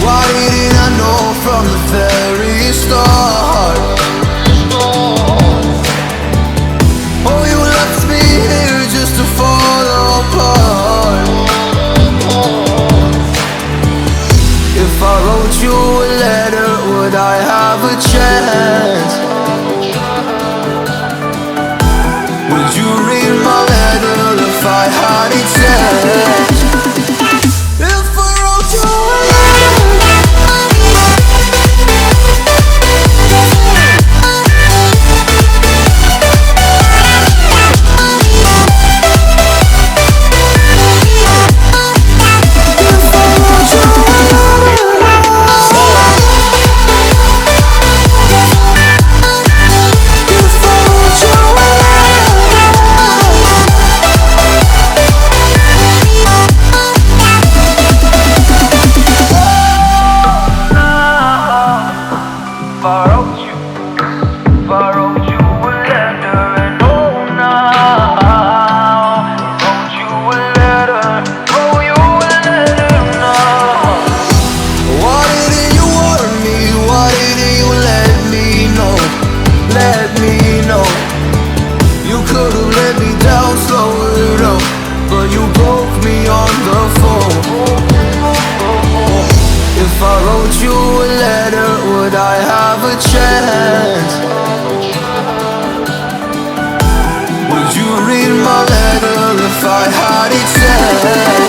Why didn't I know from the very start? Oh, you left me here just to fall apart. If I wrote you a letter, would I have a chance? Would you read my letter if I had it sent? If I wrote you a chance? Would you read my letter if I had it sent?